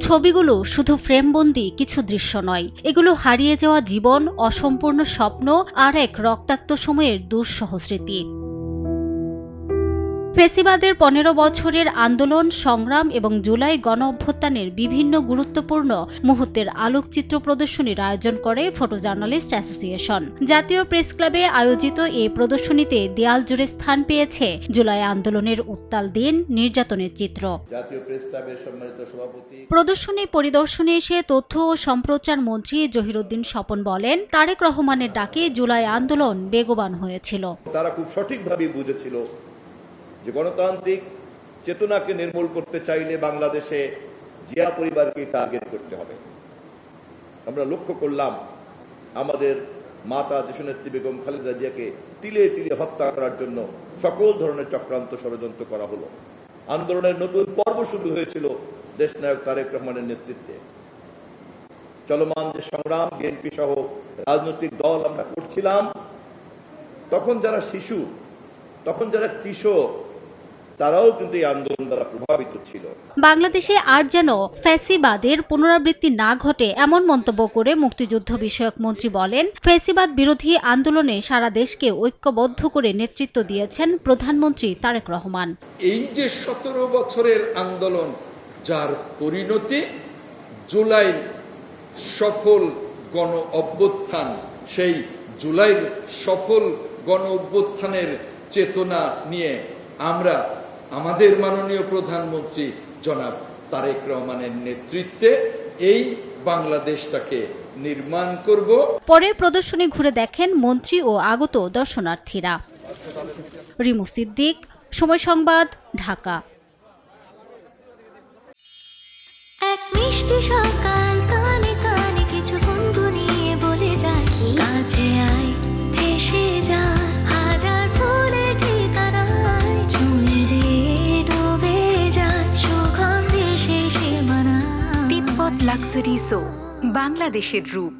ছবিগুলো শুধু ফ্রেমবন্দি কিছু দৃশ্য নয়, এগুলো হারিয়ে যাওয়া জীবন, অসম্পূর্ণ স্বপ্ন আর এক রক্তাক্ত সময়ের দুঃসহ স্মৃতি। ফেসিবাদের ১৫ বছরের আন্দোলন, সংগ্রাম এবং জুলাই গণ অভ্যুত্থানের বিভিন্ন গুরুত্বপূর্ণ মুহূর্তের আলোকচিত্র প্রদর্শনীর আয়োজন করে ফটো জার্নালিস্ট অ্যাসোসিয়েশন। জাতীয় প্রেস ক্লাবে আয়োজিত এই প্রদর্শনীতে দেয়াল জুড়ে স্থান পেয়েছে জুলাই আন্দোলনের উত্তাল দিন, নির্যাতনের চিত্র। জাতীয় প্রেস ক্লাবের সম্মানিত সভাপতি প্রদর্শনী পরিদর্শনে এসে তথ্য ও সম্প্রচার মন্ত্রী জহিরুদ্দিন স্বপন বলেন, তারেক রহমানের ডাকে জুলাই আন্দোলন বেগবান হয়েছিল। তারা খুব সঠিকভাবে বুঝেছিল যে গণতান্ত্রিক চেতনাকে নির্মূল করতে চাইলে বাংলাদেশে জিয়া পরিবারকে টার্গেট করতে হবে। আমরা লক্ষ্য করলাম আমাদের মাতা দেশনেত্রী বেগম খালেদা জিয়াকে তিলে তিলে হত্যা করার জন্য সকল ধরনের চক্রান্ত ষড়যন্ত্র করা হলো। আন্দোলনের নতুন পর্ব শুরু হয়েছিল দেশনায়ক তারেক রহমানের নেতৃত্বে। চলমান যে সংগ্রাম, বিএনপি সহ রাজনৈতিক দল আমরা করছিলাম, তখন যারা শিশু, তখন যারা কিশোর, তারাও কিন্তু এই আন্দোলন দ্বারা প্রভাবিত ছিল। বাংলাদেশে আর যেন ফ্যাসিবাদের পুনরাবৃত্তি না ঘটে এমন মন্তব্য করে মুক্তিযুদ্ধ বিষয়ক মন্ত্রী বলেন, ফ্যাসিবাদ বিরোধী আন্দোলনে সারা দেশকে ঐক্যবদ্ধ করে নেতৃত্ব দিয়েছেন প্রধানমন্ত্রী তারেক রহমান। এই যে ১৭ বছরের আন্দোলন, যার পরিণতি জুলাইয়ের সফল গণ অভ্যুত্থান, সেই জুলাইয়ের সফল গণ অভ্যুত্থানের চেতনা নিয়ে আমরা আমাদের মাননীয় প্রধানমন্ত্রী জনাব তারেক রহমানের নেতৃত্বে এই বাংলাদেশটাকে নির্মাণ করব। পরে প্রদর্শনী ঘুরে দেখেন মন্ত্রী ও আগত দর্শনার্থীরা। রিমু সিদ্দিক, সময় সংবাদ, ঢাকা। এক মিষ্টি সকাল, কানে কানে কিছু গুনগুনিয়ে বলে যায়, কাছে আয় ভেসে যায় হাজার ফুলের ঠিকানায়, ছুঁয়ে দিয়ে ডুবে যায় সুগন্ধে শেষে মানায়। তিব্বত লাক্সারি সো, বাংলাদেশের রূপ।